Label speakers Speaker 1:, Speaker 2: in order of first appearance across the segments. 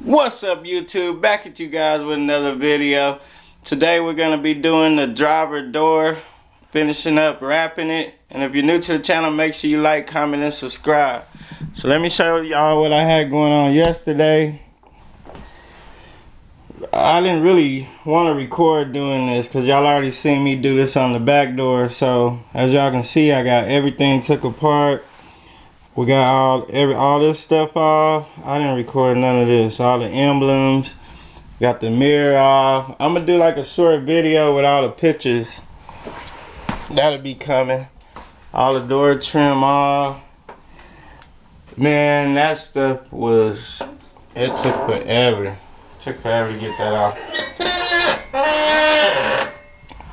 Speaker 1: What's up, YouTube? Back at you guys with another video. Today we're going to be doing the driver door, finishing up wrapping it. And if you're new to the channel, make sure you like, comment, and subscribe. So let me show y'all what I had going on yesterday. I didn't really want to record doing this because y'all already seen me do this on the back door. So as y'all can see, I got everything took apart. We got all this stuff off. I didn't record none of this. All the emblems. Got the mirror off. I'm gonna do like a short video with all the pictures. That'll be coming. All the door trim off. Man, that stuff it took forever. It took forever to get that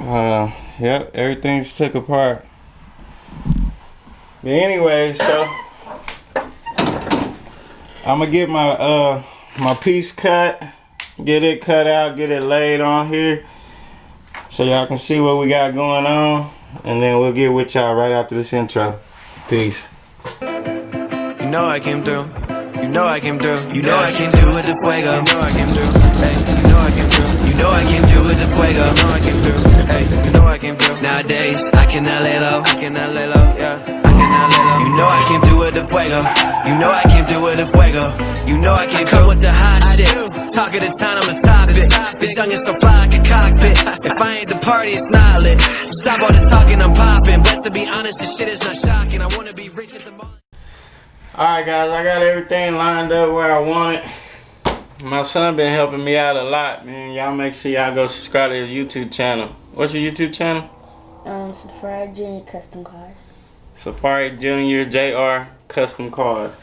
Speaker 1: off. Yep, everything's took apart. But anyway, so I'm gonna get my my piece cut, get it cut out, get it laid on here, so y'all can see what we got going on, and then we'll get with y'all right after this intro. Peace.
Speaker 2: You know I came through. You know I came through. You know I came through with the fuego. You know I came through. Hey, you know I came through. You know I came through with the fuego. You know I came through. Hey, you know I came through. Nowadays I cannot lay low. I cannot lay low. Yeah. You know I came through with the fuego. You know I came through with the fuego. You know I came through with the hot shit. Talk of the town, I'm a topic. This young is so fly like a cockpit. If I ain't the party, it's not lit. Stop all the talking, I'm popping. But to be honest, this shit is not shocking. I wanna be rich at the moment.
Speaker 1: Alright guys, I got everything lined up where I want it. My son been helping me out a lot, man. Y'all make sure y'all go subscribe to his YouTube channel. What's your YouTube channel?
Speaker 3: Safari Junior Custom Cars.
Speaker 1: Safari Junior JR Custom Cars.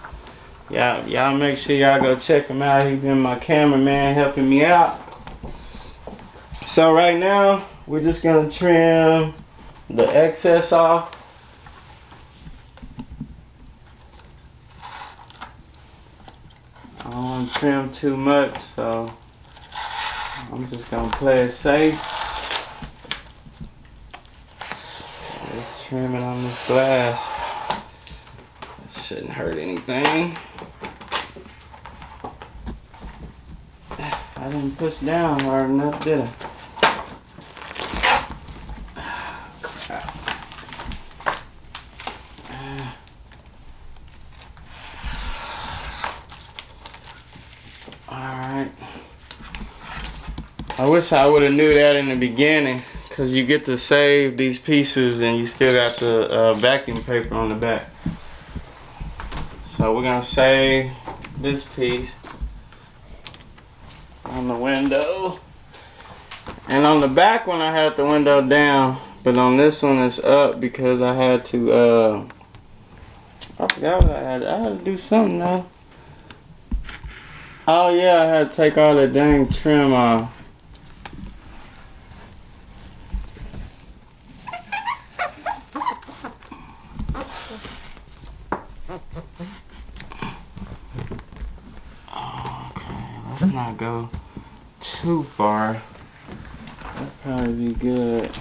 Speaker 1: Y'all make sure y'all go check him out. He been my cameraman helping me out. So right now we're just gonna trim the excess off. I don't want to trim too much, so I'm just gonna play it safe. Just trim it on this glass. It shouldn't hurt anything. I didn't push down hard enough, did I? Crap. Alright. I wish I would have knew that in the beginning, because you get to save these pieces and you still got the vacuum paper on the back. So we're going to save this piece on the window. And on the back one I had the window down, but on this one it's up because I had to, I forgot what I had to do something now. Oh yeah, I had to take all the dang trim off. Okay, let's not go too far. That'd probably be good.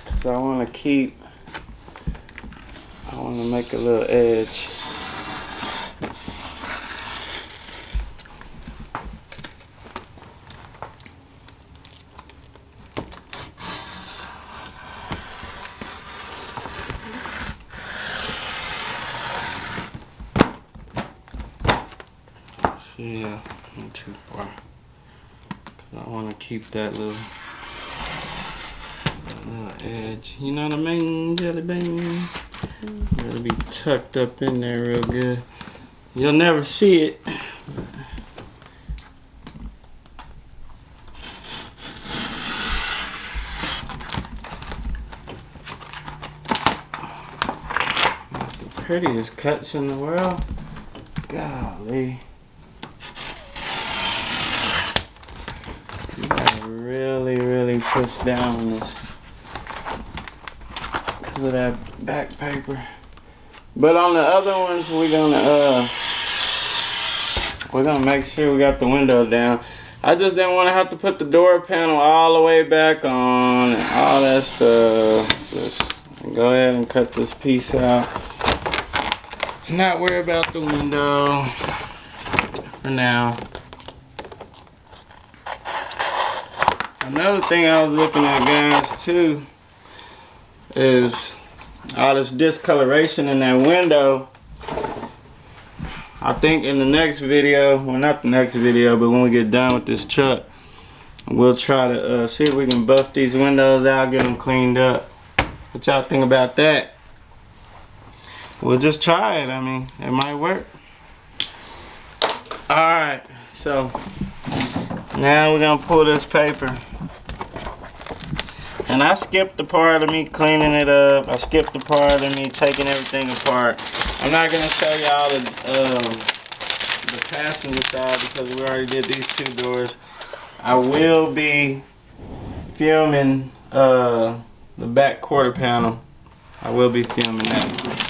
Speaker 1: Cause I want to make a little edge. Yeah, not too far. Cause I want to keep that little edge. You know what I mean, jelly bean? It'll be tucked up in there real good. You'll never see it. Not the prettiest cuts in the world. Golly. You gotta really push down on this because of that back paper. But on the other ones we're gonna make sure we got the window down. I just didn't want to have to put the door panel all the way back on and all that stuff. Just go ahead and cut this piece out. Not worry about the window. for now. Another thing I was looking at, guys, too, is all this discoloration in that window. I think in the next video, well, not the next video, but when we get done with this truck, we'll try to see if we can buff these windows out, get them cleaned up. What y'all think about that? We'll just try it. I mean, it might work. Alright, so now we're gonna pull this paper. And I skipped the part of me cleaning it up. I skipped the part of me taking everything apart. I'm not gonna show y'all the passenger side because we already did these two doors. I will be filming the back quarter panel. I will be filming that.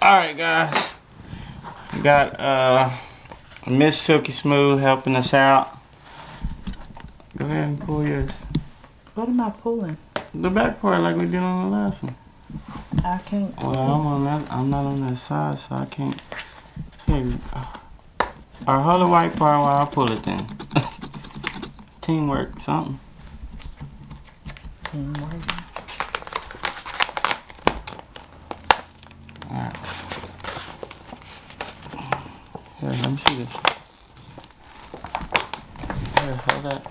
Speaker 1: Alright, guys, we got Miss Silky Smooth helping us out. Go ahead and pull yours.
Speaker 4: What am I pulling?
Speaker 1: The back part like we did on the last one.
Speaker 4: I can't.
Speaker 1: Well, I'm not on that side, so I can't. Here. Alright, hold the white part while I pull it then. Teamwork, something.
Speaker 4: Teamwork.
Speaker 1: Alright. Here, let me see this. Here, hold that.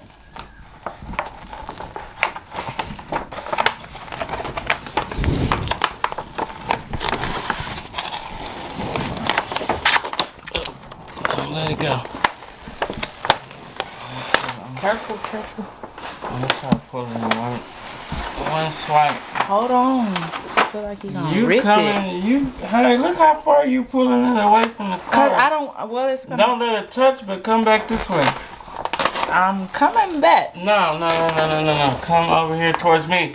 Speaker 1: Let it go.
Speaker 4: Careful, careful.
Speaker 1: I'm gonna try to pull it in one swipe.
Speaker 4: Hold on. I feel like you're gonna rip it.
Speaker 1: Hey, look how far you pulling it away from the car.
Speaker 4: Cause I don't. Well, it's gonna.
Speaker 1: Don't let it touch, but come back this way.
Speaker 4: I'm coming back.
Speaker 1: No. Come over here towards me.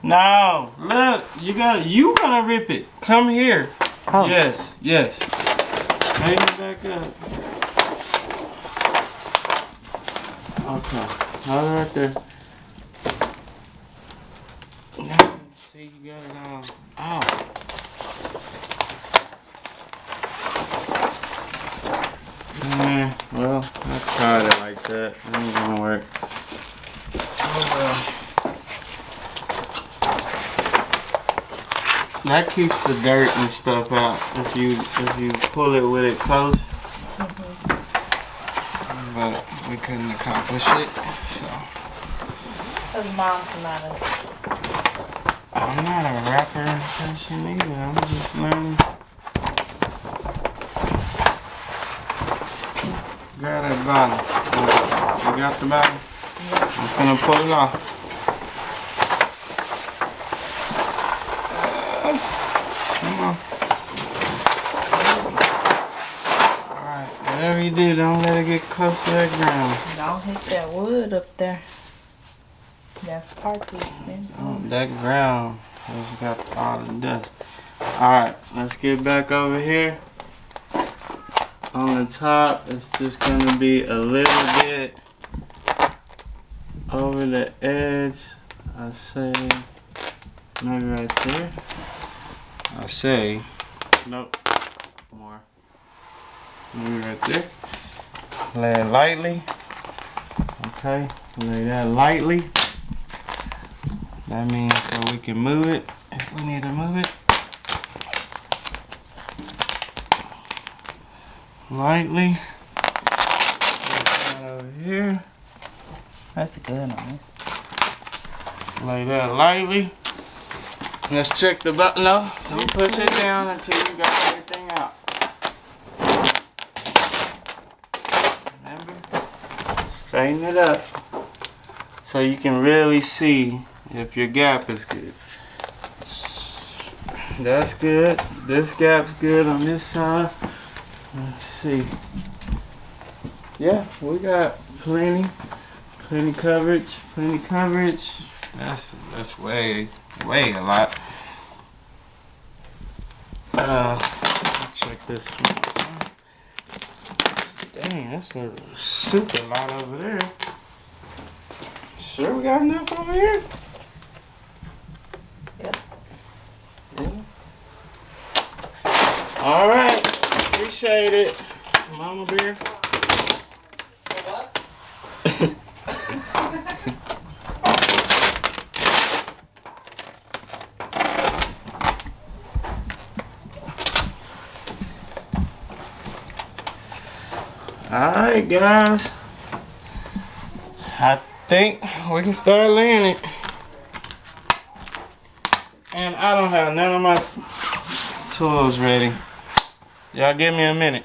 Speaker 1: No, look, you gonna rip it. Come here.
Speaker 4: Oh.
Speaker 1: Yes. Maybe back up. Okay, hold it right there. Now, see, you got it all. Oh. Well, I tried it like that. It ain't gonna work. Oh well. That keeps the dirt and stuff out if you pull it with it close. But we couldn't accomplish it, so.
Speaker 4: Cause mom's not a.
Speaker 1: I'm not a rapper person either. I'm just learning. Grab that bottle. You got the bottle? Yeah. I'm gonna pull it off. Come on. Alright, whatever you do, don't let it get close to that ground.
Speaker 4: Don't hit that wood up there. That part is been.
Speaker 1: Oh, that ground has got all the dust. Alright, let's get back over here. On the top, it's just gonna be a little bit over the edge. I say maybe right there. I say nope, more. Maybe right there. Lay it lightly. Okay, lay that lightly. That means so we can move it if we need to move it. Lightly. Right over here.
Speaker 4: That's a good one.
Speaker 1: Lay that lightly. Let's check the button. No, don't push it down until you got everything out. Remember? Straighten it up so you can really see if your gap is good. That's good. This gap's good on this side. Let's see. Yeah, we got plenty coverage, plenty coverage. That's way a lot. Check this one. Dang, that's a super lot over there. Sure we got enough over here?
Speaker 4: Yep.
Speaker 1: Yeah. All right, appreciate it, Mama Bear. Alright guys, I think we can start laying it. And I don't have none of my tools ready. Y'all give me a minute.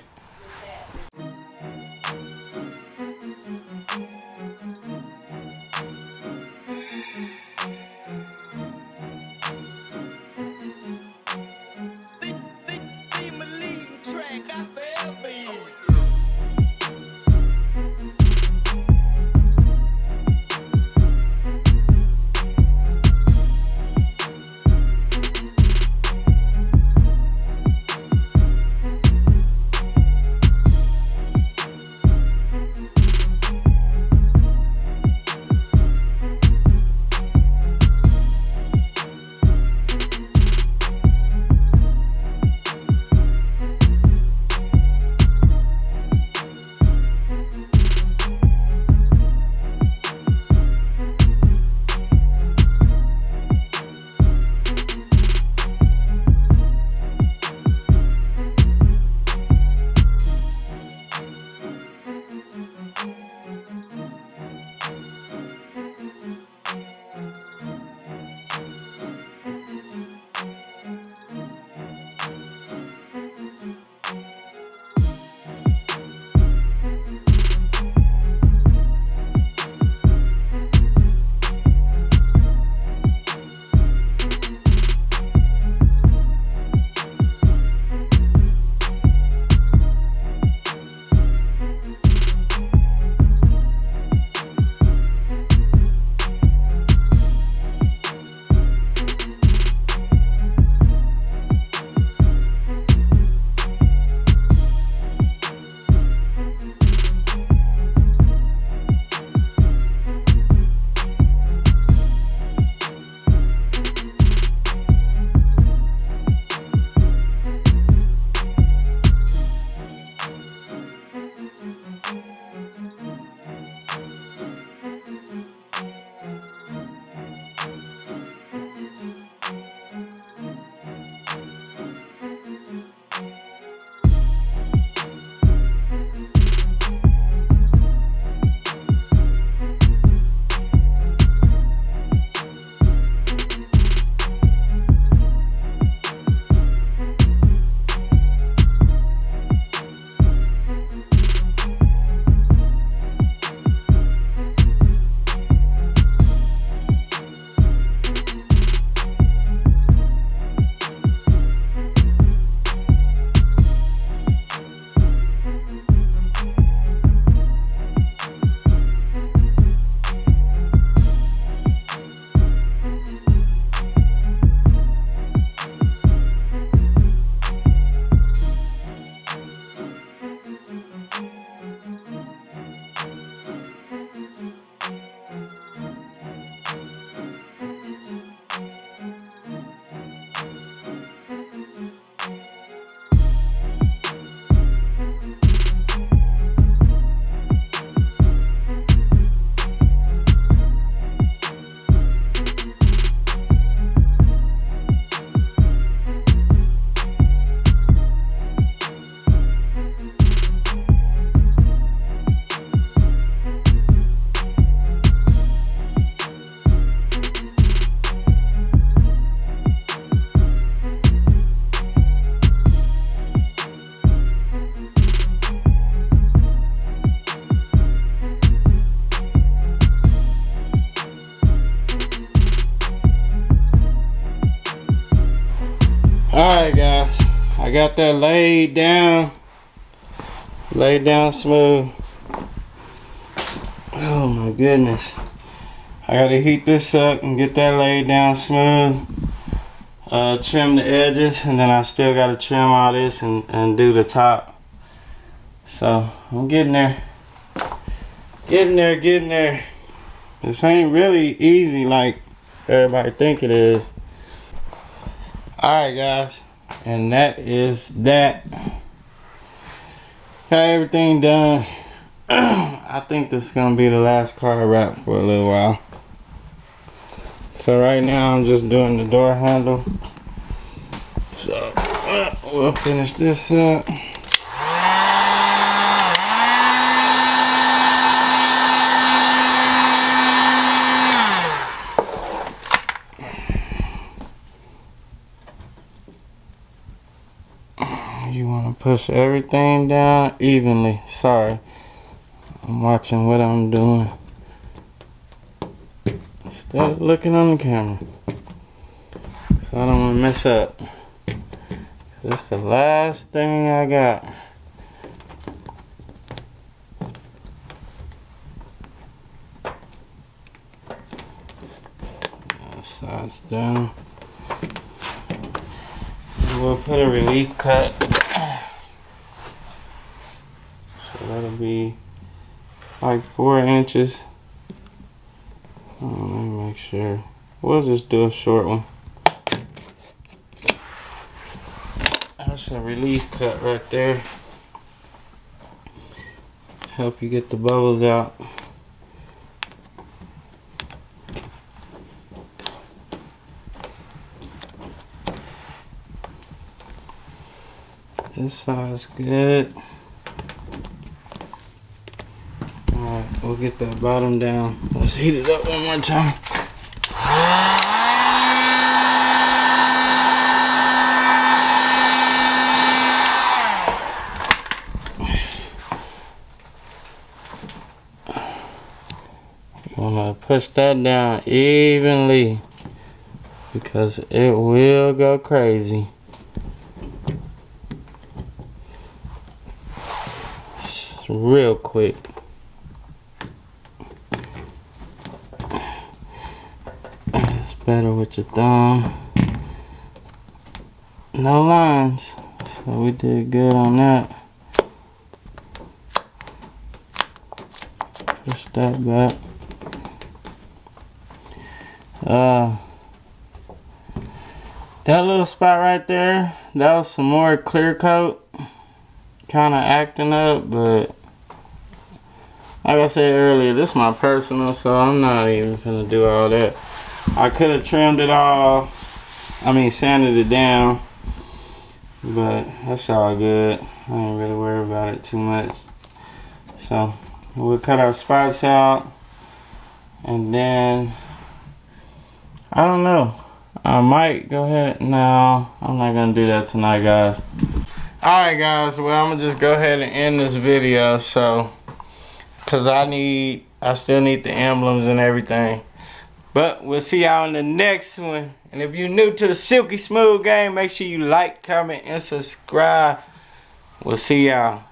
Speaker 1: Alright guys, I got that laid down smooth. Oh my goodness. I gotta heat this up and get that laid down smooth. Trim the edges, and then I still gotta trim all this and do the top. So I'm getting there. Getting there. This ain't really easy like everybody think it is. Alright guys, and that is that. Got everything done. I think this is gonna be the last car wrap for a little while. So right now I'm just doing the door handle. So we'll finish this up. You want to push everything down evenly. Sorry, I'm watching what I'm doing instead of looking on the camera, so I don't want to mess up. This is the last thing I got. Sides down. And we'll put a relief cut. So that'll be like 4 inches. Let me make sure. We'll just do a short one. That's a relief cut right there. Help you get the bubbles out. This side's good. Alright, we'll get that bottom down. Let's heat it up one more time. You want to push that down evenly because it will go crazy. Real quick. It's better with your thumb. No lines, so we did good on that. Push that back. That little spot right there, that was some more clear coat. Kind of acting up, but like I said earlier, this is my personal, so I'm not even gonna do all that. I could have trimmed it all, sanded it down, but that's all good. I ain't really worried about it too much. So we'll cut our spots out, and then I don't know, I might go ahead. No, I'm not gonna do that tonight, guys. Alright guys, well I'm gonna just go ahead and end this video, so cause I still need the emblems and everything. But we'll see y'all in the next one. And if you're new to the Silky Smooth game, make sure you like, comment, and subscribe. We'll see y'all.